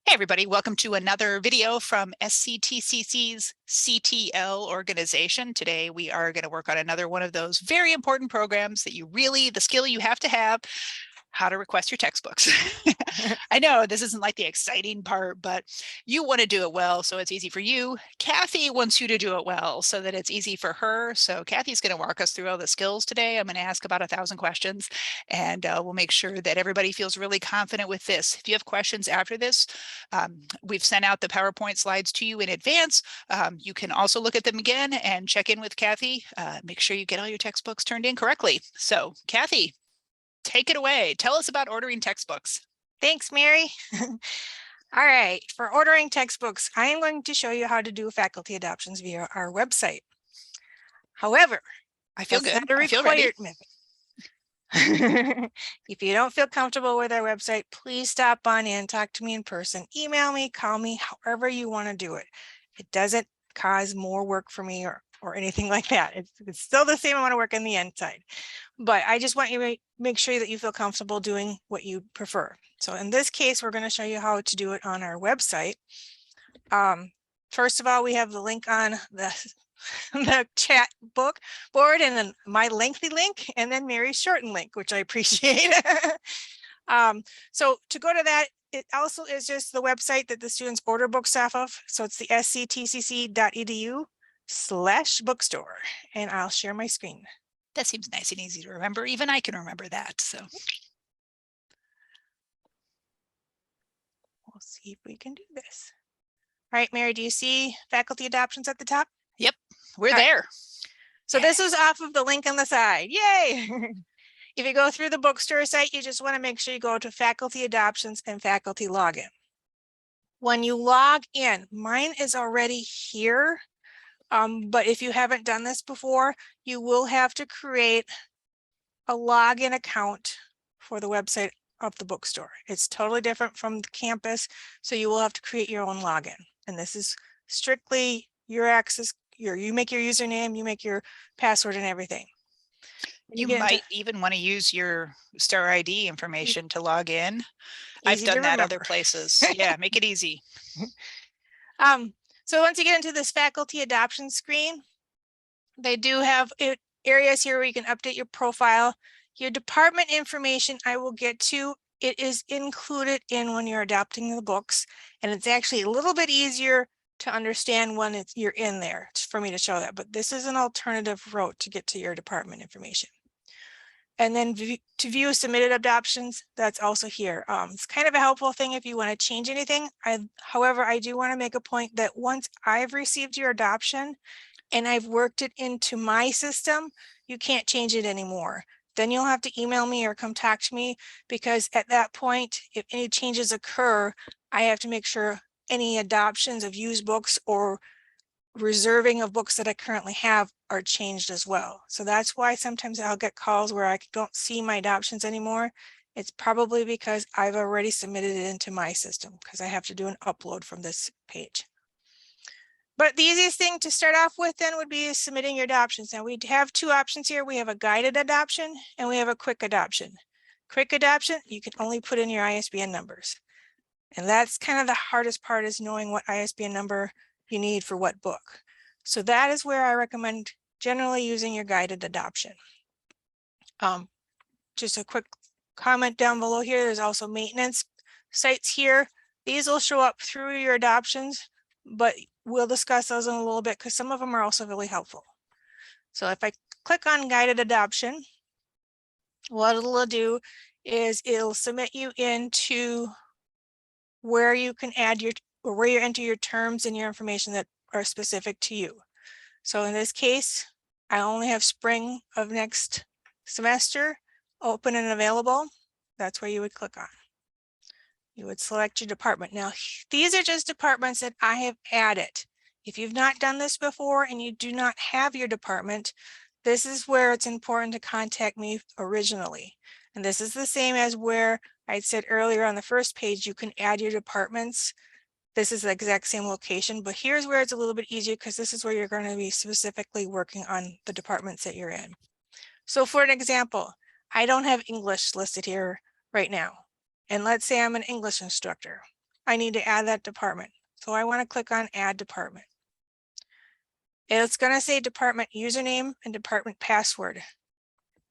Hey everybody, welcome to another video from SCTCC's CTL organization. Today we are going to work on another one of those very important programs that the skill you have to have, how to request your textbooks. I know this isn't like the exciting part, but you want to do it well, so it's easy for you. Kathy wants you to do it well so that it's easy for her. So Kathy's going to walk us through all the skills today. I'm going to ask about 1,000 questions, and we'll make sure that everybody feels really confident with this. If you have questions after this, we've sent out the PowerPoint slides to you in advance. You can also look at them again and check in with Kathy. Make sure you get all your textbooks turned in correctly. So Kathy, take it away. Tell us about ordering textbooks. Thanks, Mary. All right, for ordering textbooks, I am going to show you how to do faculty adoptions via our website. However, I feel good. Not a required method. If you don't feel comfortable with our website, please stop on in, talk to me in person, email me, call me, however you want to do it. It doesn't cause more work for me or anything like that. It's still the same amount of work on the inside, but I just want you to make sure that you feel comfortable doing what you prefer. So in this case, we're going to show you how to do it on our website. First of all, we have the link on the chat book board, and then my lengthy link, and then Mary's shortened link, which I appreciate. So to go to that, it also is just the website that the students order books off of. So it's the sctcc.edu/bookstore, and I'll share my screen. That seems nice and easy to remember. Even I can remember that. So we'll see if we can do this. All right, Mary, do you see faculty adoptions at the top? Yep, we're there. So this is off of the link on the side. Yay! If you go through the bookstore site, you just want to make sure you go to faculty adoptions and faculty login. When you log in, mine is already here. But if you haven't done this before, you will have to create a login account for the website of the bookstore. It's totally different from the campus, so you will have to create your own login. And this is strictly your access. You make your username, you make your password and everything. You might even want to use your Star ID information to log in. I've done that other places. Yeah, make it easy. So once you get into this faculty adoption screen, they do have areas here where you can update your profile. Your department information I will get to. It is included in when you're adopting the books, and it's actually a little bit easier to understand when you're in there for me to show that, but this is an alternative route to get to your department information. And then to view submitted adoptions, that's also here. It's kind of a helpful thing if you want to change anything. However, I do want to make a point that once I've received your adoption and I've worked it into my system, you can't change it anymore. Then you'll have to email me or come talk to me, because at that point, if any changes occur, I have to make sure any adoptions of used books or reserving of books that I currently have are changed as well. So that's why sometimes I'll get calls where I don't see my adoptions anymore. It's probably because I've already submitted it into my system, because I have to do an upload from this page. But the easiest thing to start off with then would be submitting your adoptions. Now we have two options here. We have a guided adoption and we have a quick adoption. Quick adoption, you can only put in your ISBN numbers. And that's kind of the hardest part, is knowing what ISBN number you need for what book. So that is where I recommend generally using your guided adoption. Just a quick comment down below here. There's also maintenance sites here. These will show up through your adoptions, but we'll discuss those in a little bit because some of them are also really helpful. So if I click on guided adoption, what it'll do is it'll submit you into where you can add where you enter your terms and your information that are specific to you. So in this case, I only have spring of next semester open and available. That's where you would click on. You would select your department. Now, these are just departments that I have added. If you've not done this before and you do not have your department, this is where it's important to contact me originally. And this is the same as where I said earlier on the first page, you can add your departments. This is the exact same location, but here's where it's a little bit easier, because this is where you're going to be specifically working on the departments that you're in. So for an example, I don't have English listed here right now. And let's say I'm an English instructor. I need to add that department. So I want to click on add department. It's going to say department username and department password.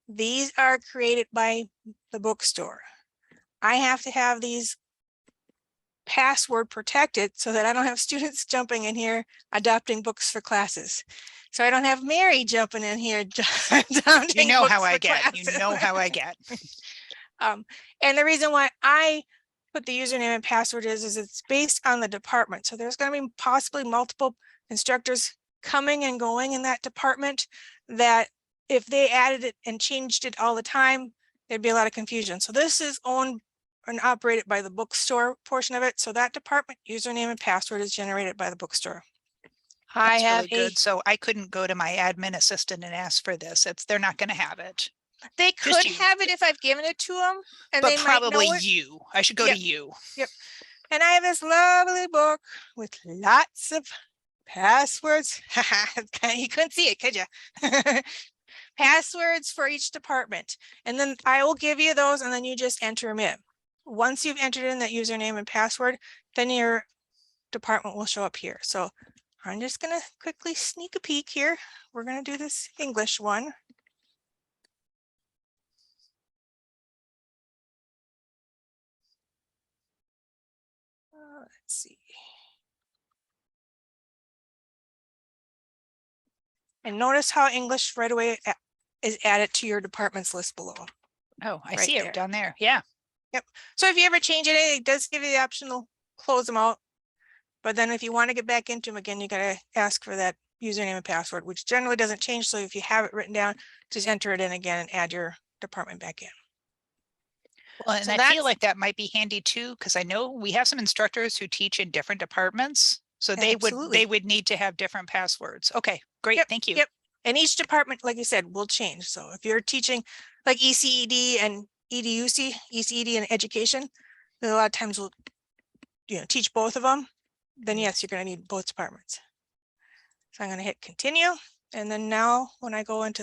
These are created by the bookstore. I have to have these password protected so that I don't have students jumping in here adopting books for classes. So I don't have Mary jumping in here adopting You know books how I for get. classes. You know how I get. And the reason why I put the username and password is it's based on the department. So there's going to be possibly multiple instructors coming and going in that department that if they added it and changed it all the time, there'd be a lot of confusion. So this is owned and operated by the bookstore portion of it. So that department username and password is generated by the bookstore. I That's have really good. So I couldn't go to my admin assistant and ask for this. They're not going to have it. They Just could you. have it if I've given it to them, and But they might probably know it. you. I should go Yep. to you. Yep. And I have this lovely book with lots of passwords. You couldn't see it, could you? Passwords for each department. And then I will give you those and then you just enter them in. Once you've entered in that username and password, then your department will show up here. So I'm just going to quickly sneak a peek here. We're going to do this English one. Let's see. And notice how English right away is added to your department's list below. Oh, I right see there. it down there. Yeah. Yep. So if you ever change it, it does give you the option to close them out. But then if you want to get back into them again, you got to ask for that username and password, which generally doesn't change. So if you have it written down, just enter it in again and add your department back in. Well, and So I that's feel like that might be handy too, because I know we have some instructors who teach in different departments. So they absolutely. would need to have different passwords. Okay, great. Yep. Thank you. Yep. And each department, like you said, will change. So if you're teaching like ECED and EDUC, ECED and education, a lot of times we'll teach both of them. Then yes, you're going to need both departments. So I'm going to hit continue. And then now when I go into,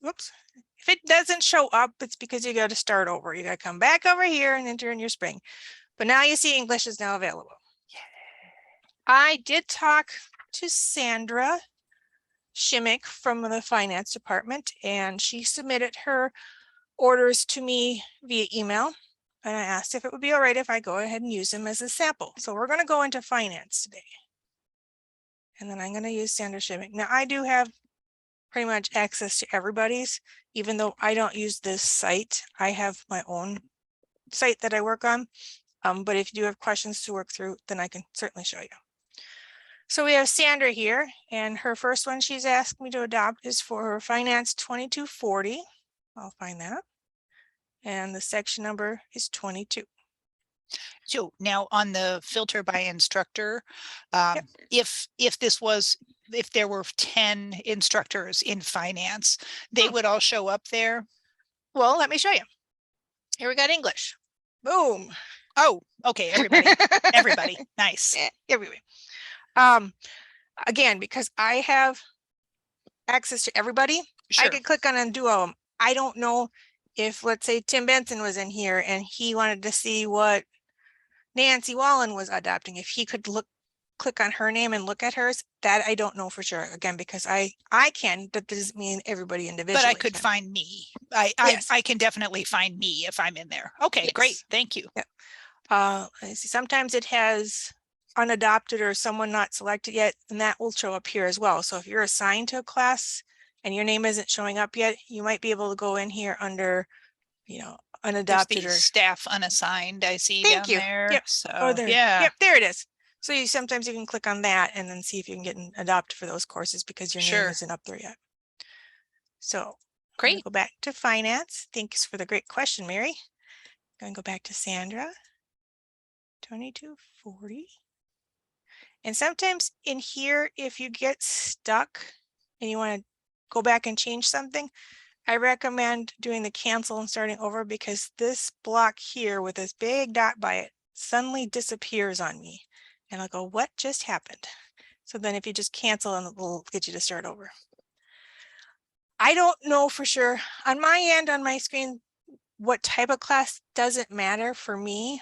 whoops, if it doesn't show up, it's because you got to start over. You got to come back over here and enter in your spring. But now you see English is now available. Yeah. I did talk to Sandra Shimmick from the finance department, and she submitted her orders to me via email. And I asked if it would be all right if I go ahead and use them as a sample. So we're going to go into finance today. And then I'm going to use Sandra Shimmick. Now I do have pretty much access to everybody's, even though I don't use this site. I have my own site that I work on. But if you do have questions to work through, then I can certainly show you. So we have Sandra here, and her first one she's asked me to adopt is for her Finance 2240. I'll find that. And the section number is 22. So now on the filter by instructor, Yep. if there were 10 instructors in finance, they would all show up there. Well, let me show you. Here we got English. Boom. Oh, okay, everybody. Everybody. Nice. Everybody. Again, because I have access to everybody, Sure. I could click on undo them. I don't know if, let's say, Tim Benson was in here and he wanted to see what Nancy Wallen was adopting. If he could click on her name and look at hers, that I don't know for sure. Again, because I can, that doesn't mean everybody individually. But I could find me. Yes. I can definitely find me if I'm in there. Okay, yes. Great. Thank you. Yeah. Let's see, sometimes it has unadopted or someone not selected yet, and that will show up here as well. So if you're assigned to a class and your name isn't showing up yet, you might be able to go in here under, unadopted or staff unassigned. I see down there. Yep. So there. Yeah. Yep, there it is. So sometimes you can click on that and then see if you can get adopted for those courses because your name isn't up there yet. So great. Go back to finance. Thanks for the great question, Mary. I'm going to go back to Sandra. 2240. And sometimes in here, if you get stuck and you want to go back and change something, I recommend doing the cancel and starting over, because this block here with this big dot by it suddenly disappears on me. And I'll go, what just happened? So then if you just cancel, and it will get you to start over. I don't know for sure. On my end, on my screen, what type of class doesn't matter for me.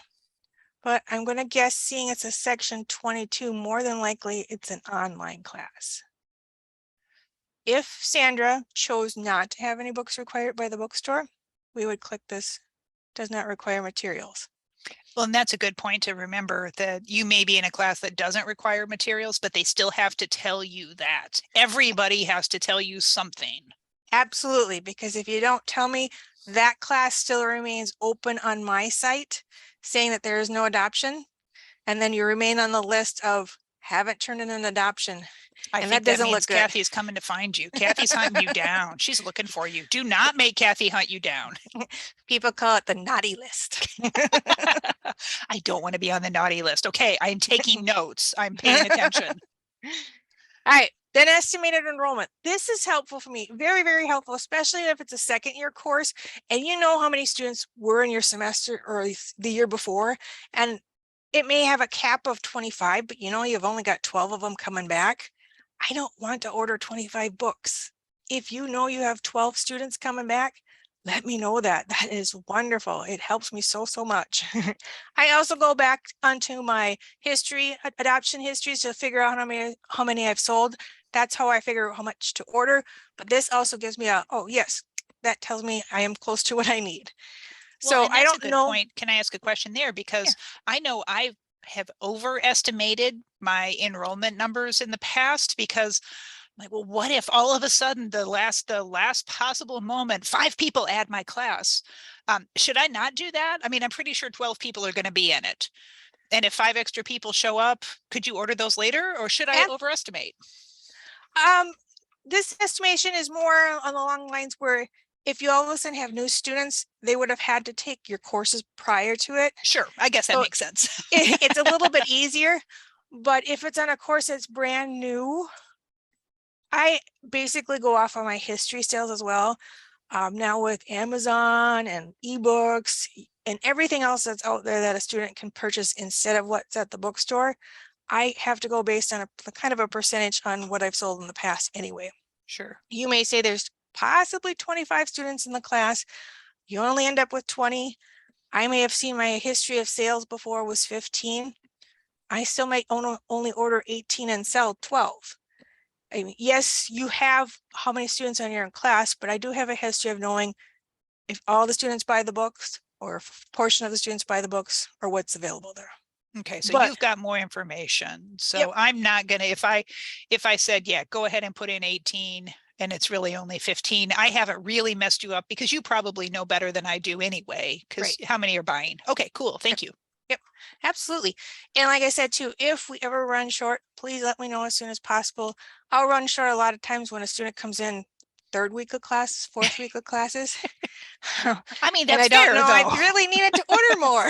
but I'm going to guess, seeing it's a section 22, more than likely it's an online class. If Sandra chose not to have any books required by the bookstore, we would click this does not require materials. Well, and that's a good point to remember, that you may be in a class that doesn't require materials, but they still have to tell you that. Everybody has to tell you something. Absolutely, because if you don't tell me, that class still remains open on my site, saying that there is no adoption, and then you remain on the list of haven't turned in an adoption. I And think that that doesn't means look good. Kathy's coming to find you. Kathy's hunting you down. She's looking for you. Do not make Kathy hunt you down. People call it the naughty list. I don't want to be on the naughty list. Okay, I'm taking notes. I'm paying attention. All right, then estimated enrollment. This is helpful for me, very, very helpful, especially if it's a second year course and you know how many students were in your semester or the year before, and it may have a cap of 25, but you know you've only got 12 of them coming back. I don't want to order 25 books. If you know you have 12 students coming back, let me know that. That is wonderful. It helps me so much. I also go back onto my history, adoption histories, to figure out how many I've sold. That's how I figure out how much to order. But this also gives me oh yes, that tells me I am close to what I need. Well, So and I that's a don't good know. point. Can I ask a question there? Yeah. Because I know I have overestimated my enrollment numbers in the past, because I'm like, well, what if all of a sudden the last possible moment, 5 people add my class? Should I not do that? I mean, I'm pretty sure 12 people are going to be in it. And if 5 extra people show up, could you order those later, or should I overestimate? This estimation is more on the long lines where if you all of a sudden have new students, they would have had to take your courses prior to it. Sure, I guess that So makes sense. it's a little bit easier, but if it's on a course that's brand new, I basically go off on my history sales as well. Now with Amazon and ebooks and everything else that's out there that a student can purchase instead of what's at the bookstore, I have to go based on a kind of a percentage on what I've sold in the past anyway. Sure. You may say there's possibly 25 students in the class. You only end up with 20. I may have seen my history of sales before was 15. I still might only order 18 and sell 12. I mean, yes, you have how many students on your class, but I do have a history of knowing if all the students buy the books or a portion of the students buy the books or what's available there. Okay, so But you've got more information. So yep, I'm not gonna, if I said, yeah, go ahead and put in 18 and it's really only 15, I haven't really messed you up, because you probably know better than I do anyway, because right. how many are buying? Okay, cool. Thank you. Yep, absolutely. And like I said, too, if we ever run short, please let me know as soon as possible. I'll run short a lot of times when a student comes in third week of class, fourth week of classes. I mean, And that's I don't fair know, I though. really needed to order more.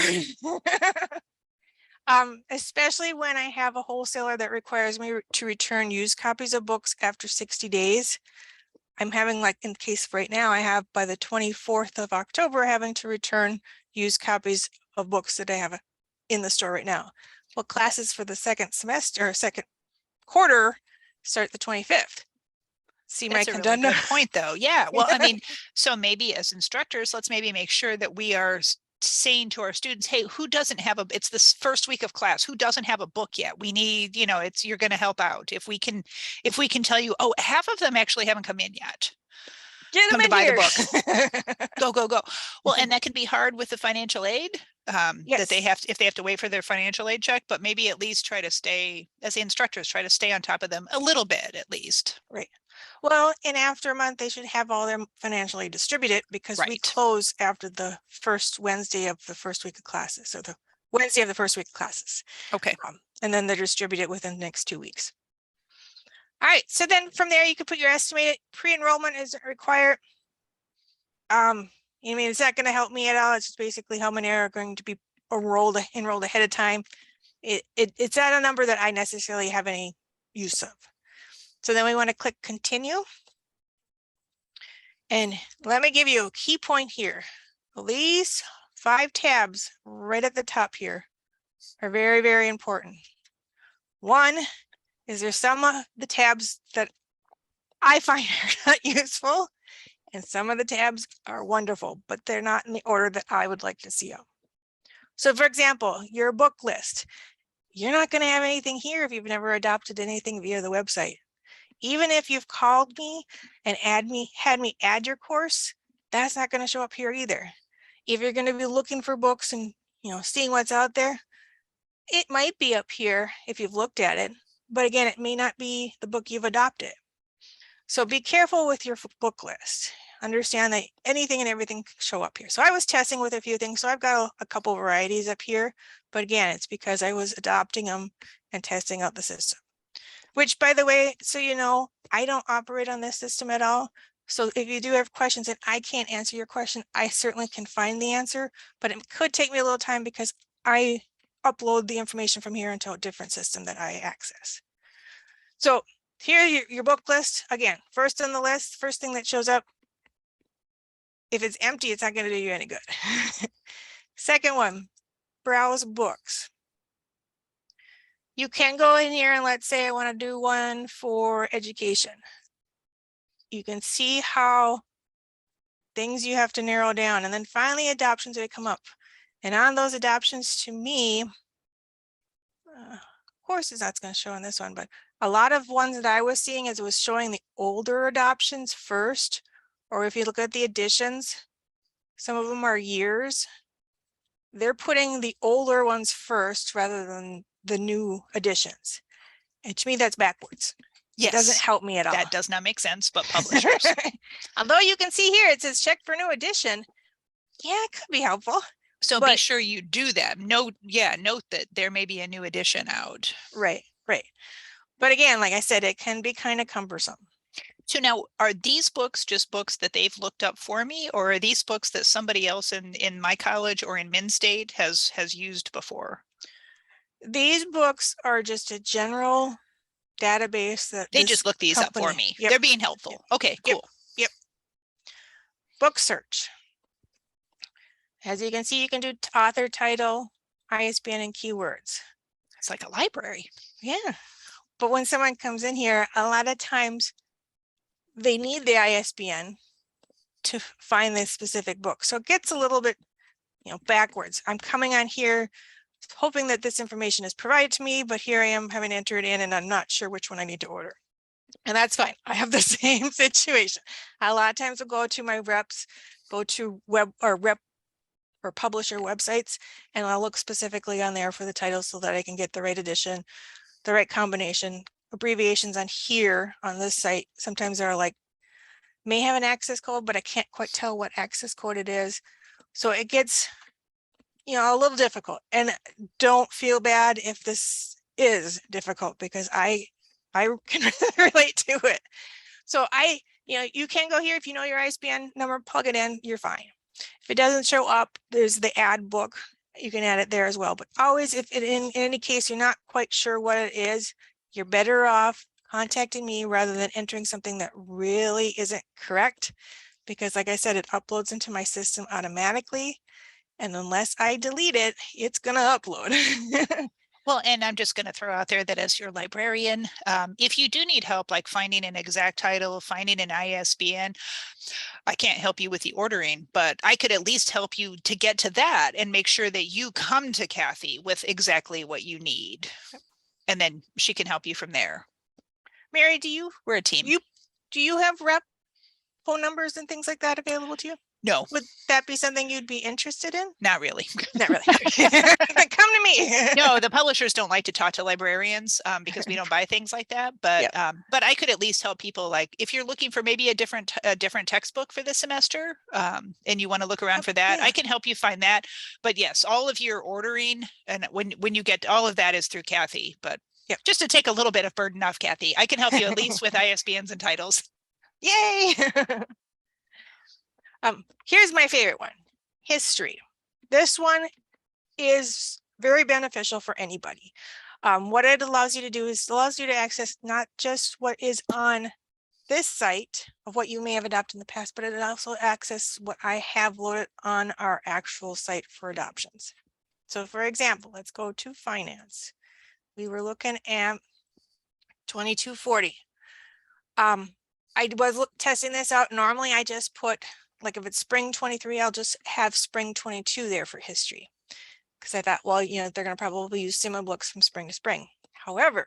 Especially when I have a wholesaler that requires me to return used copies of books after 60 days. I'm having, like in the case right now, I have by the 24th of October, having to return used copies of books that I have in the store right now. Well, classes for the second semester, second quarter start the 25th. See my That's a really conundrum? good point though. Yeah. Well, I mean, so maybe as instructors, let's maybe make sure that we are saying to our students, hey, who doesn't have it's this first week of class, who doesn't have a book yet? We need, you're going to help out. If we can tell you, oh, half of them actually haven't come in yet, Get come them to in buy the here. book. Go, go, go. Well, and that can be hard with the financial aid, that they Yes. have, if they have to wait for their financial aid check, but maybe at least try to stay, as the instructors, try to stay on top of them a little bit at least. Right. Well, and after a month, they should have all their financially distributed, because we Right. close after the first Wednesday of the first week of classes, so the Wednesday of the first week of classes. Okay. And then they're distributed within the next 2 weeks. All right, so then from there, you can put your estimated pre-enrollment is required. You mean, it's not going to help me at all. It's just basically how many are going to be enrolled ahead of time. It's not a number that I necessarily have any use of. So then we want to click continue. And let me give you a key point here. These 5 tabs right at the top here are very, very important. One is there's some of the tabs that I find are not useful, and some of the tabs are wonderful, but they're not in the order that I would like to see them. So for example, your book list, you're not going to have anything here if you've never adopted anything via the website. Even if you've called me and had me add your course, that's not going to show up here either. If you're going to be looking for books and seeing what's out there, it might be up here if you've looked at it, but again, it may not be the book you've adopted. So be careful with your book list. Understand that anything and everything can show up here. So I was testing with a few things. So I've got a couple varieties up here, but again, it's because I was adopting them and testing out the system. Which, by the way, so I don't operate on this system at all. So if you do have questions and I can't answer your question, I certainly can find the answer, but it could take me a little time because I upload the information from here into a different system that I access. So here, your book list, again, first on the list, first thing that shows up. If it's empty, it's not going to do you any good. Second one, browse books. You can go in here and let's say I want to do one for education. You can see how things you have to narrow down, and then finally adoptions would come up. And on those adoptions, to me, of course it's not going to show on this one, but a lot of ones that I was seeing as it was showing the older adoptions first, or if you look at the editions, some of them are years. They're putting the older ones first rather than the new editions. And to me, that's backwards. Yes. It doesn't help me at all. That does not make sense, but publishers. Although you can see here, it says check for new edition. Yeah, it could be helpful. So be sure you do that. Note that there may be a new edition out. Right. But again, like I said, it can be kind of cumbersome. So now, are these books just books that they've looked up for me, or are these books that somebody else in my college or in MnState has used before? These books are just a general database that they just look these up for me. Yep. They're being helpful. Yep. Okay, cool. Yep. Book search. As you can see, you can do author, title, ISBN, and keywords. It's like a library. Yeah. But when someone comes in here, a lot of times they need the ISBN to find this specific book. So it gets a little bit, backwards. I'm coming on here hoping that this information is provided to me, but here I am having to enter it in and I'm not sure which one I need to order. And that's fine. I have the same situation. A lot of times I'll go to my reps, go to rep or publisher websites, and I'll look specifically on there for the title so that I can get the right edition, the right combination. Abbreviations on here on this site sometimes are like, may have an access code, but I can't quite tell what access code it is. So it gets, a little difficult. And don't feel bad if this is difficult because I can relate to it. So you can go here if you know your ISBN number, plug it in, you're fine. If it doesn't show up, there's the add book. You can add it there as well. But always, if in any case you're not quite sure what it is, you're better off contacting me rather than entering something that really isn't correct. Because like I said, it uploads into my system automatically. And unless I delete it, it's going to upload. Well, and I'm just going to throw out there that as your librarian, if you do need help, like finding an exact title, finding an ISBN, I can't help you with the ordering, but I could at least help you to get to that and make sure that you come to Kathy with exactly what you need. And then she can help you from there. Mary, we're a team. Do you have rep phone numbers and things like that available to you? No. Would that be something you'd be interested in? Not really. Not really. Then come to me. No, the publishers don't like to talk to librarians because we don't buy things like that. But but I could at least help people, like if you're looking for maybe a different textbook for this semester and you want to look around for that, I can help you find that. But yes, all of your ordering and when you get all of that is through Kathy. But just to take a little bit of burden off Kathy, I can help you at least with ISBNs and titles. Yay. Here's my favorite one, history. This one is very beneficial for anybody. What it allows you to do is allows you to access not just what is on this site of what you may have adopted in the past, but it also access what I have loaded on our actual site for adoptions. So for example, let's go to finance. We were looking at 2240. I was testing this out. Normally I just put, like if it's spring 23, I'll just have spring 22 there for history. because I thought, well, you know, they're going to probably use similar books from spring to spring. However,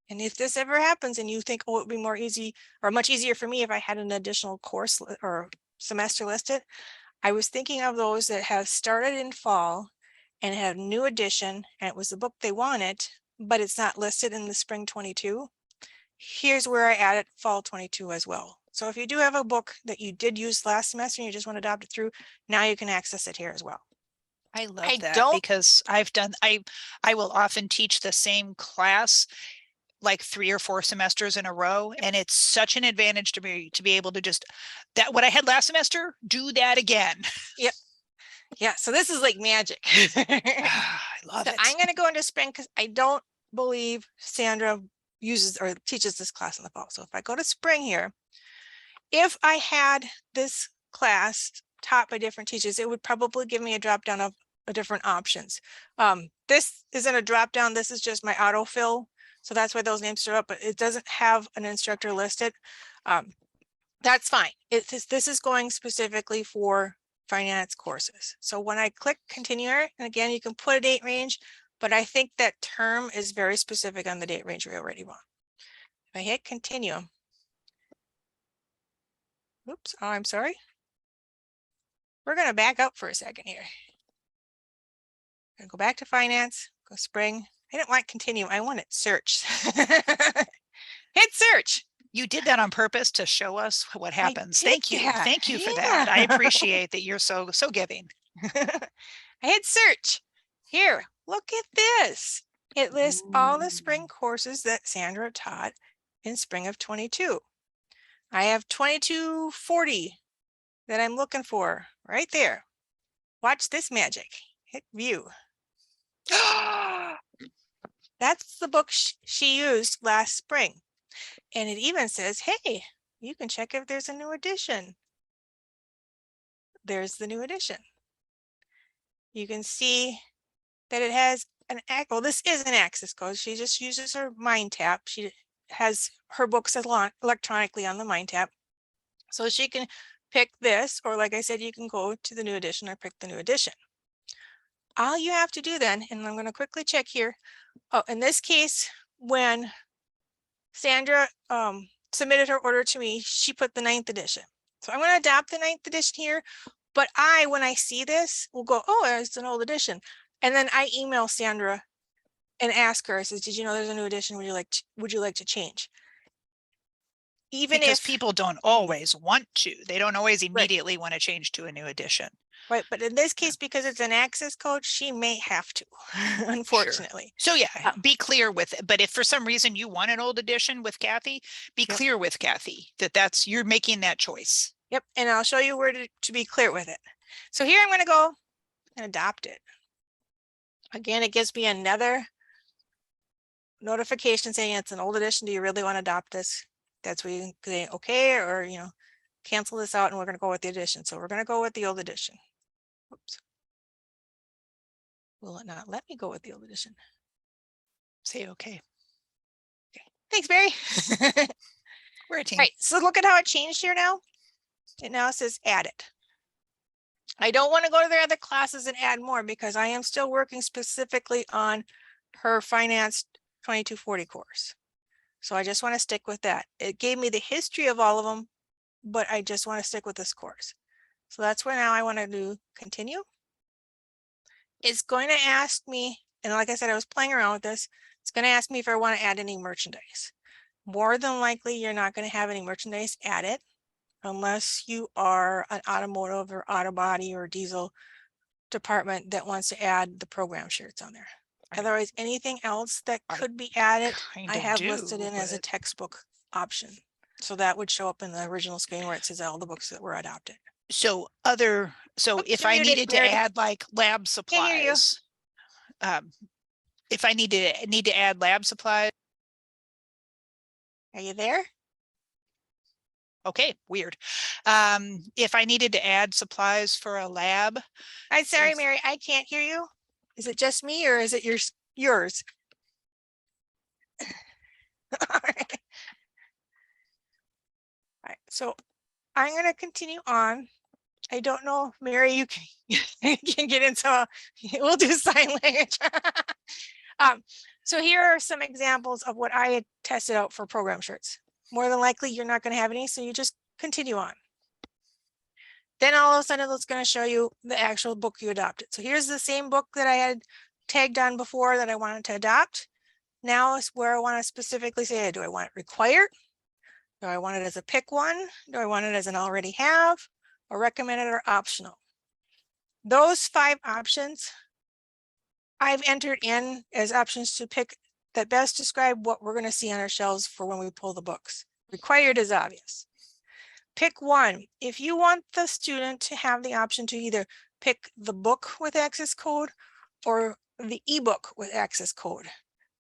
and if this ever happens and you think, oh, it would be more easy or much easier for me if I had an additional course or semester listed, I was thinking of those that have started in fall and have new edition, and it was the book they wanted, but it's not listed in the spring 22. Here's where I added fall 22 as well. So if you do have a book that you did use last semester and you just want to adopt it through, now you can access it here as well. I love I that don't, because I will often teach the same class like 3 or 4 semesters in a row, and it's such an advantage to be able to just that what I had last semester, do that again. yep. Yeah, so this is like magic. I love So it. I'm going to go into spring because I don't believe Sandra uses or teaches this class in the fall. So if I go to spring here, if I had this class taught by different teachers, it would probably give me a drop down of different options. This isn't a drop down. This is just my autofill. So that's why those names are up, but it doesn't have an instructor listed. That's fine. This is going specifically for finance courses. So when I click continue, and again, you can put a date range, but I think that term is very specific on the date range we already want. If I hit continue, oops, oh, I'm sorry. We're going to back up for a second here. Go back to finance, go spring. I didn't want continue. I wanted search. Hit search. You did that on purpose to show us what happens. Thank you. That. Thank you for that. I appreciate that you're so giving. I hit search. Here, look at this. It lists all the spring courses that Sandra taught in spring of 22. I have 2240 that I'm looking for right there. Watch this magic. Hit view. That's the book she used last spring. And it even says, hey, you can check if there's a new edition. There's the new edition. You can see that it has an, well, this is an access code. She just uses her Mind Tap. She has her books electronically on the Mind Tap. So she can pick this, or like I said, you can go to the new edition or pick the new edition. All you have to do then, and I'm going to quickly check here. Oh, in this case, when Sandra submitted her order to me, she put the 9th edition. So I'm going to adopt the 9th edition here, but when I see this, will go, oh, it's an old edition. And then I email Sandra and ask her, I says, did you know there's a new edition? Would you like to change? Even because if people don't always want to. They don't always right, immediately want to change to a new edition. right. But in this case, because it's an access code, she may have to, unfortunately. So yeah, be clear with it. But if for some reason you want an old edition with Kathy, be Yep. clear with Kathy that you're making that choice. Yep. And I'll show you where to be clear with it. So here I'm going to go and adopt it. Again, it gives me another notification saying it's an old edition. Do you really want to adopt this? That's where you can say okay, or you know, cancel this out and we're going to go with the edition. So we're going to go with the old edition. Oops. Will it not let me go with the old edition? Say okay. Okay. Thanks, Barry. We're a team. All right, so look at how it changed here now. It now says add it. I don't want to go to their other classes and add more because I am still working specifically on her finance 2240 course. So I just want to stick with that. It gave me the history of all of them, but I just want to stick with this course. So that's where now I want to do continue. It's going to ask me, and like I said, I was playing around with this. It's going to ask me if I want to add any merchandise. More than likely, you're not going to have any merchandise added unless you are an automotive or auto body or diesel department that wants to add the program shirts on there. Otherwise, anything else that could be added, I have listed in as a textbook option. So that would show up in the original screen where it says all the books that were adopted. So if I needed to add like lab supplies, if I need to add lab supplies. Are you there? Okay, weird. If I needed to add supplies for a lab. I'm sorry, Mary, I can't hear you. Is it just me or is it yours? All right, so I'm going to continue on. I don't know, Mary, you can, you can get into, we'll do sign language. So here are some examples of what I had tested out for program shirts. More than likely, you're not going to have any, so you just continue on. Then all of a sudden, it's going to show you the actual book you adopted. So here's the same book that I had tagged on before that I wanted to adopt. Now is where I want to specifically say, do I want it required? Do I want it as a pick one? Do I want it as an already have, or recommended or optional? Those 5 options I've entered in as options to pick that best describe what we're going to see on our shelves for when we pull the books. Required is obvious. Pick one. If you want the student to have the option to either pick the book with access code or the ebook with access code,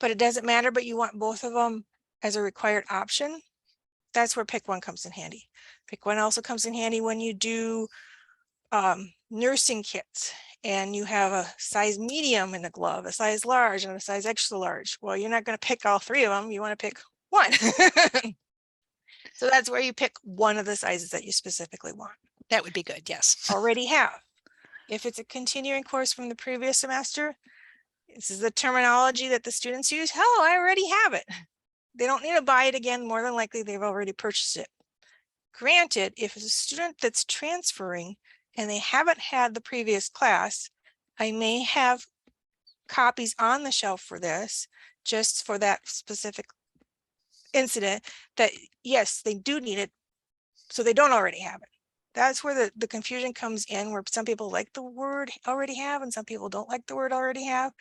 but it doesn't matter, but you want both of them as a required option, that's where pick one comes in handy. Pick one also comes in handy when you do nursing kits and you have a size medium in the glove, a size large and a size extra large. Well, you're not going to pick all 3 of them. You want to pick one. So that's where you pick one of the sizes that you specifically want. That would be good, yes. Already have. If it's a continuing course from the previous semester, this is the terminology that the students use. Hello, I already have it. They don't need to buy it again. More than likely, they've already purchased it. Granted, if it's a student that's transferring and they haven't had the previous class, I may have copies on the shelf for this, just for that specific incident that, yes, they do need it, so they don't already have it. That's where the confusion comes in, where some people like the word already have and some people don't like the word already have.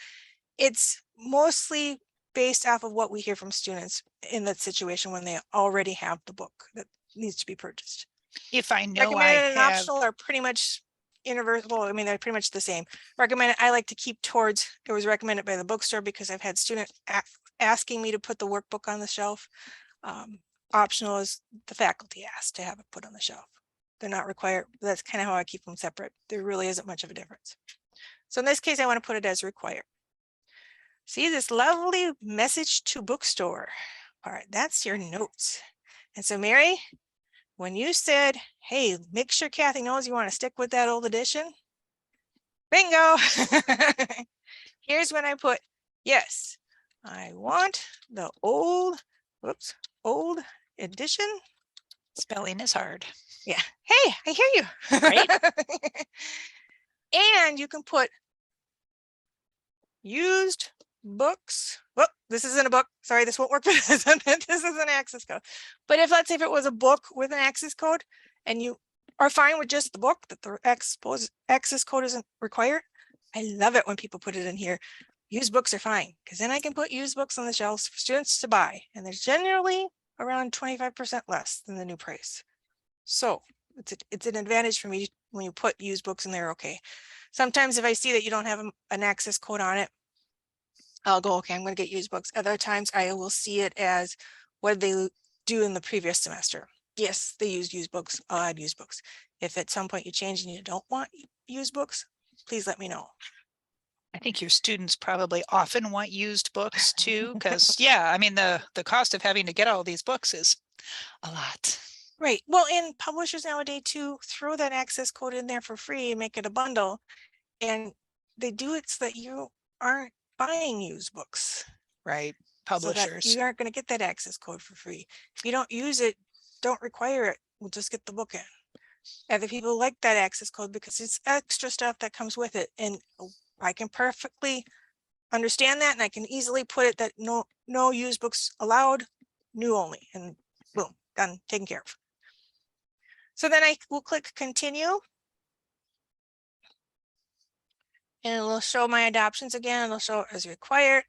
It's mostly based off of what we hear from students in that situation when they already have the book that needs to be purchased. If I know Recommended I and have, optional are pretty much universal. I mean, they're pretty much the same. Recommended, I like to keep towards, it was recommended by the bookstore because I've had students asking me to put the workbook on the shelf. Optional is the faculty asked to have it put on the shelf. They're not required. That's kind of how I keep them separate. There really isn't much of a difference. So in this case, I want to put it as required. See this lovely message to bookstore. All right, that's your notes. And so Mary, when you said, hey, make sure Kathy knows you want to stick with that old edition, bingo. Here's when I put, yes, I want the old edition. spelling is hard. Yeah. Hey, I hear you. Right? And you can put used books. Oh, this isn't a book. Sorry, this won't work for this. This is an access code. But if, let's say, if it was a book with an access code and you are fine with just the book, that the access code isn't required, I love it when people put it in here. Used books are fine, because then I can put used books on the shelves for students to buy. And there's generally around 25% less than the new price. So it's an advantage for me when you put used books in there. Okay. Sometimes if I see that you don't have an access code on it, I'll go, okay, I'm going to get used books. Other times I will see it as what they do in the previous semester. Yes, they used books. I'll add used books. If at some point you change and you don't want used books, please let me know. I think your students probably often want used books too, because yeah, I mean the cost of having to get all these books is a lot. Right. Well, and publishers nowadays too throw that access code in there for free and make it a bundle. And they do it so that you aren't buying used books. Right. So that Publishers. you aren't going to get that access code for free. If you don't use it, don't require it. We'll just get the book in. Other people like that access code because it's extra stuff that comes with it. And I can perfectly understand that. And I can easily put it that no used books allowed, new only, and boom, done, taken care of. So then I will click continue. And it'll show my adoptions again. It'll show as required.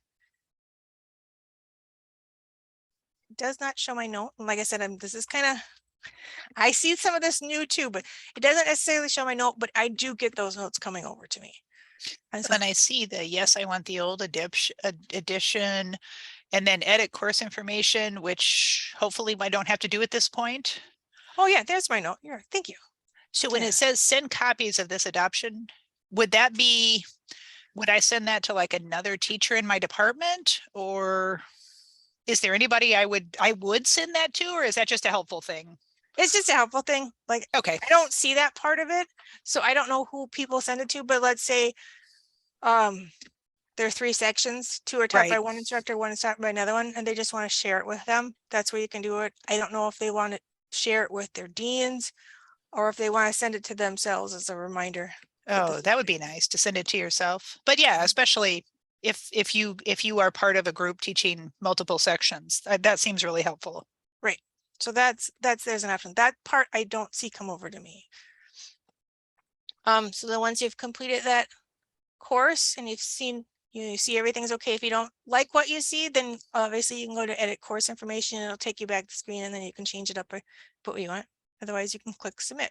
It does not show my note. And like I said, this is kind of, I see some of this new too, but it doesn't necessarily show my note, but I do get those notes coming over to me. And so, then I see the, yes, I want the old edition, and then edit course information, which hopefully I don't have to do at this point. oh yeah, there's my note. Here, thank you. So when it says send copies of this adoption, would I send that to like another teacher in my department, or is there anybody I would send that to, or is that just a helpful thing? It's just a helpful thing. Like, Okay, I don't see that part of it, so I don't know who people send it to, but let's say there are 3 sections, 2 are taught right. by one instructor, 1 is taught by another one, and they just want to share it with them. That's where you can do it. I don't know if they want to share it with their deans or if they want to send it to themselves as a reminder. Oh, that would be nice to send it to yourself. But yeah, especially if you are part of a group teaching multiple sections, that seems really helpful. Right. So there's an option. That part I don't see come over to me. So then once you've completed that course and you've seen, you see everything's okay. If you don't like what you see, then obviously you can go to edit course information. It'll take you back to the screen and then you can change it up or put what you want. Otherwise you can click submit.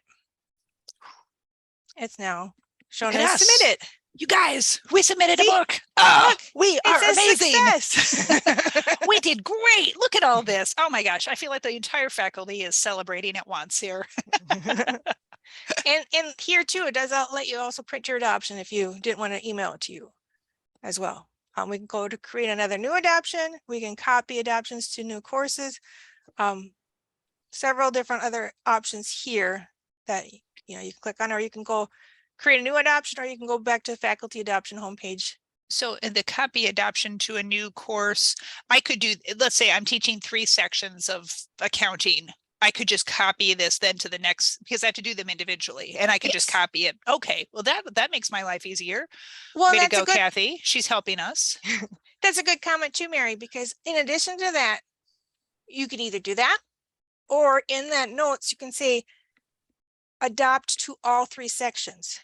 It's now shown Look at as us. submitted. You guys, we submitted a See? book. Oh, Look, we are it's amazing. a success. We did great. Look at all this. Oh my gosh. I feel like the entire faculty is celebrating at once here. And here too, it does let you also print your adoption if you didn't want to email it to you as well. We can go to create another new adoption. We can copy adoptions to new courses. Several different other options here that you can click on, or you can go create a new adoption, or you can go back to the faculty adoption homepage. So in the copy adoption to a new course, I could do, let's say I'm teaching 3 sections of accounting. I could just copy this then to the next, because I have to do them individually, and I can just copy it. Okay, well that makes my life easier. Well, Way to that's go, Kathy. She's helping us. that's a good comment too, Mary, because in addition to that, you can either do that, or in that notes, you can say adopt to all 3 sections.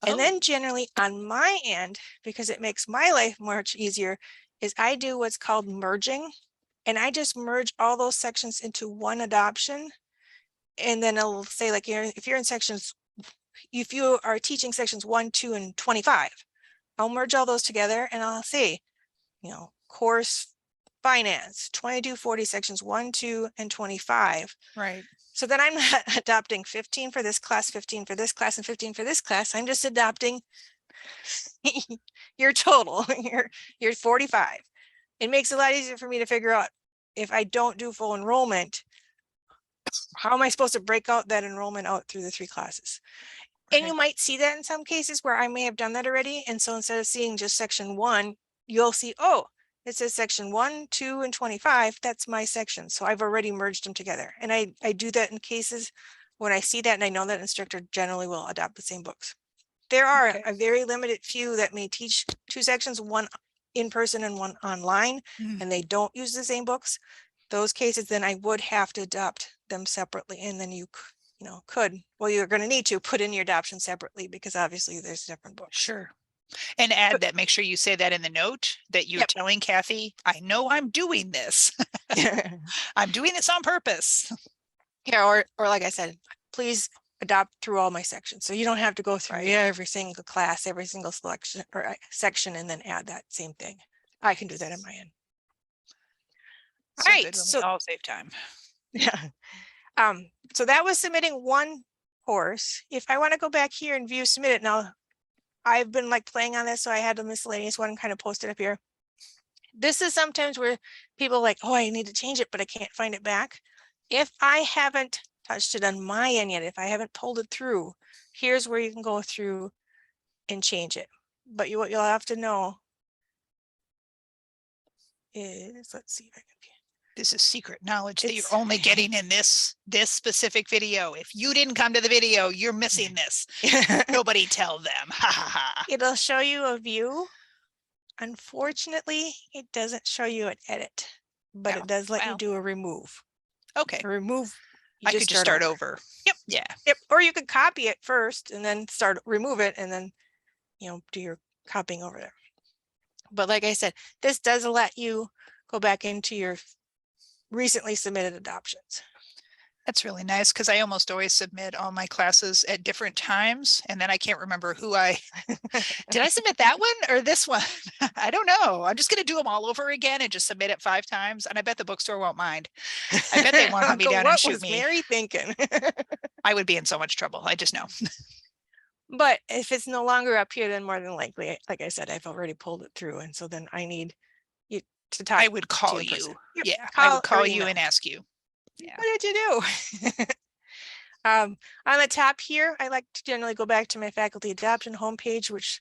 And then generally on my end, because it makes my life much easier, is I do what's called merging. And I just merge all those sections into one adoption. And then it'll say, like, if you're in sections, if you are teaching sections 1, 2, and 25, I'll merge all those together and I'll say, course finance, 2240 sections 1, 2, and 25. Right. So then I'm not adopting 15 for this class, 15 for this class, and 15 for this class. I'm just adopting your total, your 45. It makes it a lot easier for me to figure out if I don't do full enrollment, how am I supposed to break out that enrollment out through the 3 classes? Right. And you might see that in some cases where I may have done that already. And so instead of seeing just section 1, you'll see, oh, it says section 1, 2, and 25. That's my section. So I've already merged them together. And I do that in cases when I see that and I know that instructor generally will adopt the same books. There are a very limited few that may teach 2 sections, 1 in person and 1 online, and they don't use the same books. Those cases, then I would have to adopt them separately. And then you well, you're going to need to put in your adoption separately because obviously there's different books. Sure. And add that, make sure you say that in the note that you're telling Kathy, I know I'm doing this. I'm doing this on purpose. Yeah, or like I said, please adopt through all my sections. So you don't have to go through every single class, every single selection or section, and then add that same thing. I can do that on my end. So all right, good when so we all save time. Yeah. So that was submitting one course. If I want to go back here and view submitted, now I've been like playing on this, so I had a miscellaneous one kind of posted up here. This is sometimes where people are like, oh, I need to change it, but I can't find it back. If I haven't touched it on my end yet, if I haven't pulled it through, here's where you can go through and change it. But what you'll have to know is, let's see if I can. This is secret knowledge that you're only getting in this specific video. If you didn't come to the video, you're missing this. Nobody tell them. Ha ha ha. It'll show you a view. Unfortunately, it doesn't show you an edit, but it does let you do a remove. Okay. A remove. I could just start over. Yep. Yeah. Yep. Or you could copy it first and then remove it and then, do your copying over there. But like I said, this does let you go back into your recently submitted adoptions. That's really nice because I almost always submit all my classes at different times and then I can't remember who did I submit that one or this one? I don't know. I'm just going to do them all over again and just submit it 5 times. And I bet the bookstore won't mind. I bet they won't hunt me down and shoot me. What was Mary thinking? I would be in so much trouble. I just know. But if it's no longer up here, then more than likely, like I said, I've already pulled it through. And so then I need you to talk. I would call you. Yep. Yeah. I would call you and ask you. Yeah. What did you do? On the top here, I like to generally go back to my faculty adoption homepage, which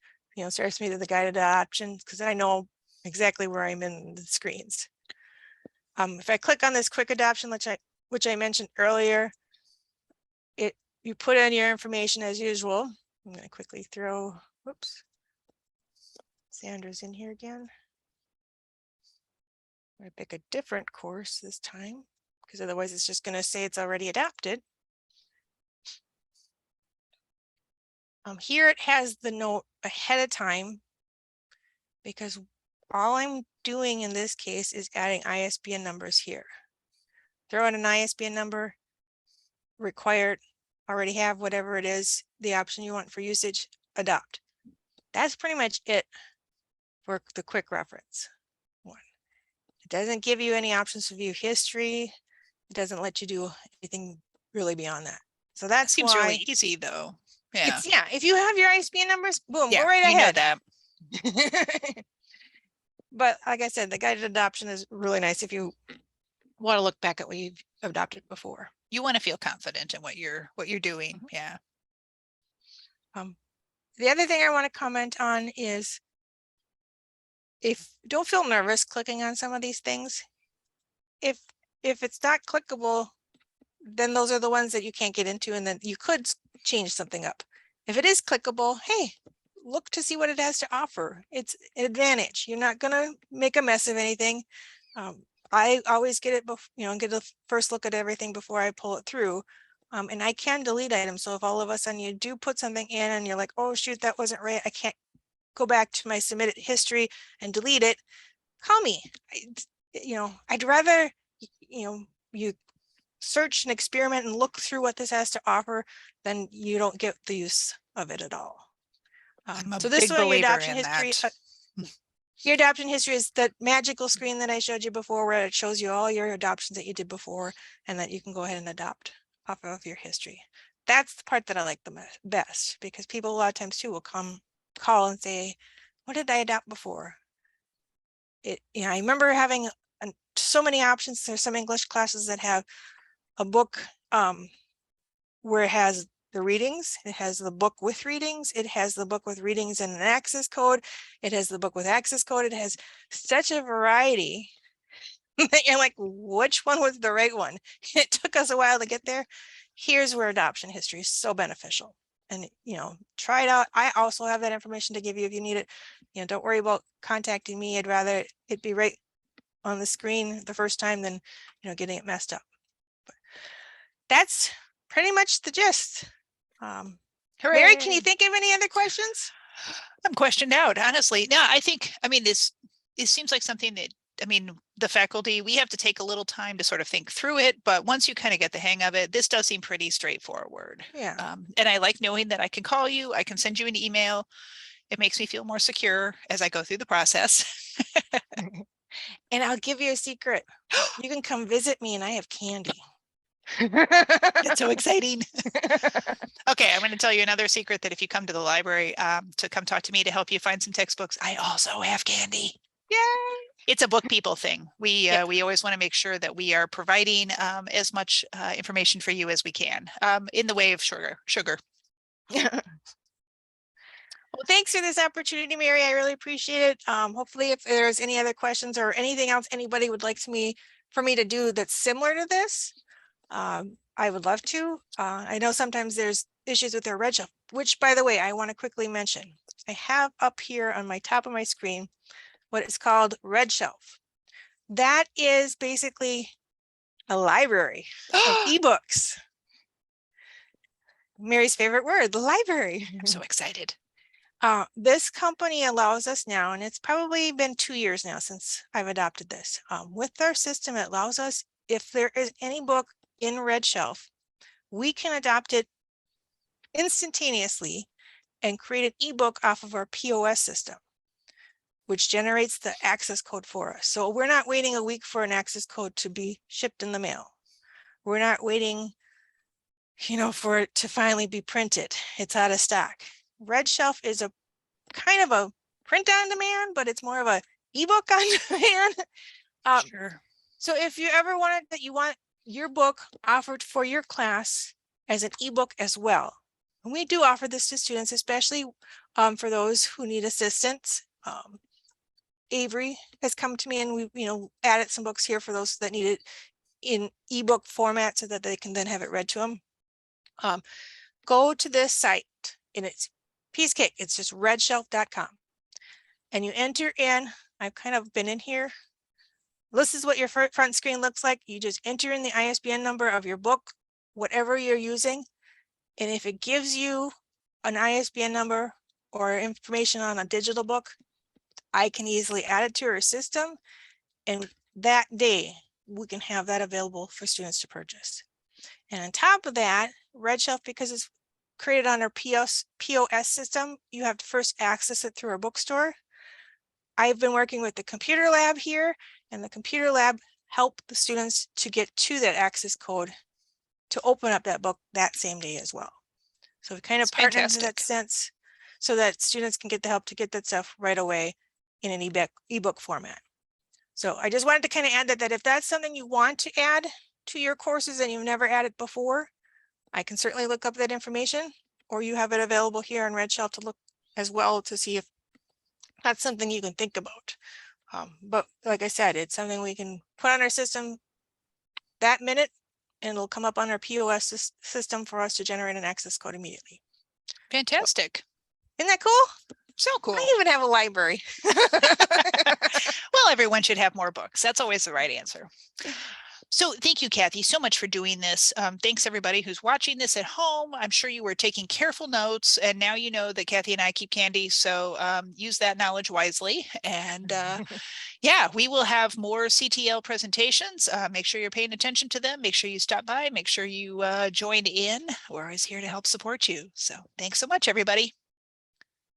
starts me to the guided adoptions because I know exactly where I'm in the screens. If I click on this quick adoption, which I mentioned earlier, you put in your information as usual. I'm going to quickly throw, whoops, Sandra's in here again. I'm going to pick a different course this time because otherwise it's just going to say it's already adopted. Here it has the note ahead of time because all I'm doing in this case is adding ISBN numbers here. Throw in an ISBN number, required, already have whatever it is, the option you want for usage, adopt. That's pretty much it for the quick reference one. It doesn't give you any options to view history. It doesn't let you do anything really beyond that. So That that's seems why really easy though. Yeah. if you have your ISBN numbers, boom, Yeah, go right you know ahead. that. But like I said, the guided adoption is really nice if you want to look back at what you've adopted before. You want to feel confident in what you're doing. Mhm. Yeah. The other thing I want to comment on is don't feel nervous clicking on some of these things. If it's not clickable, then those are the ones that you can't get into, and then you could change something up. If it is clickable, hey, look to see what it has to offer. It's an advantage. You're not going to make a mess of anything. I always get it, get a first look at everything before I pull it through. And I can delete items. So if all of a sudden you do put something in and you're like, oh, shoot, that wasn't right, I can't go back to my submitted history and delete it, call me. I'd rather, you search and experiment and look through what this has to offer, then you don't get the use of it at all. I'm a So this big one, your believer adoption in history, that. your adoption history is the magical screen that I showed you before, where it shows you all your adoptions that you did before and that you can go ahead and adopt off of your history. That's the part that I like the best, because people a lot of times too will call and say, what did I adopt before? I remember having so many options. There's some English classes that have a book where it has the readings, it has the book with readings, it has the book with readings and an access code, it has the book with access code, it has such a variety that you're like, which one was the right one? It took us a while to get there. Here's where adoption history is so beneficial. And try it out. I also have that information to give you if you need it. Don't worry about contacting me. I'd rather it be right on the screen the first time than getting it messed up. But that's pretty much the gist. Mary, can you think of any other questions? I'm questioned out, honestly. No, this seems like something that, the faculty, we have to take a little time to sort of think through it, but once you kind of get the hang of it, this does seem pretty straightforward. Yeah. And I like knowing that I can call you, I can send you an email. It makes me feel more secure as I go through the process. And I'll give you a secret. You can come visit me and I have candy. That's so exciting. Okay, I'm going to tell you another secret, that if you come to the library to come talk to me to help you find some textbooks, I also have candy. Yay! It's a book people thing. We always want to make sure that we are providing as much information for you as we can in the way of sugar. Well, thanks for this opportunity, Mary. I really appreciate it. Hopefully, if there's any other questions or anything else anybody would like for me to do that's similar to this, I would love to. I know sometimes there's issues with their red shelf, which, by the way, I want to quickly mention. I have up here on my top of my screen what is called red shelf. That is basically a library of ebooks. Mary's favorite word, the library. I'm so excited. This company allows us now, and it's probably been 2 years now since I've adopted this. With our system, it allows us, if there is any book in red shelf, we can adopt it instantaneously and create an ebook off of our POS system, which generates the access code for us. So we're not waiting a week for an access code to be shipped in the mail. We're not waiting, for it to finally be printed. It's out of stock. Red Shelf is a kind of a print on demand, but it's more of a ebook on demand. Sure. So if you ever want your book offered for your class, as an ebook as well. And we do offer this to students, especially for those who need assistance. Avery has come to me and we, added some books here for those that need it in ebook format so that they can then have it read to them. Go to this site and it's piece cake. It's just redshelf.com. And you enter in, I've kind of been in here. This is what your front screen looks like. You just enter in the ISBN number of your book, whatever you're using. And if it gives you an ISBN number or information on a digital book, I can easily add it to our system. And that day, we can have that available for students to purchase. And on top of that, RedShelf, because it's created on our POS system, you have to first access it through our bookstore. I've been working with the computer lab here, and the computer lab helped the students to get to that access code to open up that book that same day as well. So we kind of partnered in that sense so that students can get the help to get that stuff right away in an ebook format. So I just wanted to kind of add that if that's something you want to add to your courses and you've never added before, I can certainly look up that information, or you have it available here on RedShelf to look as well to see if that's something you can think about. But like I said, it's something we can put on our system that minute, and it'll come up on our POS system for us to generate an access code immediately. Fantastic. So, isn't that cool? So cool. I even have a library. Well, everyone should have more books. That's always the right answer. So thank you, Kathy, so much for doing this. Thanks everybody who's watching this at home. I'm sure you were taking careful notes, and now you know that Kathy and I keep candy. So use that knowledge wisely. And yeah, we will have more CTL presentations. Make sure you're paying attention to them. Make sure you stop by. Make sure you join in. We're always here to help support you. So thanks so much, everybody.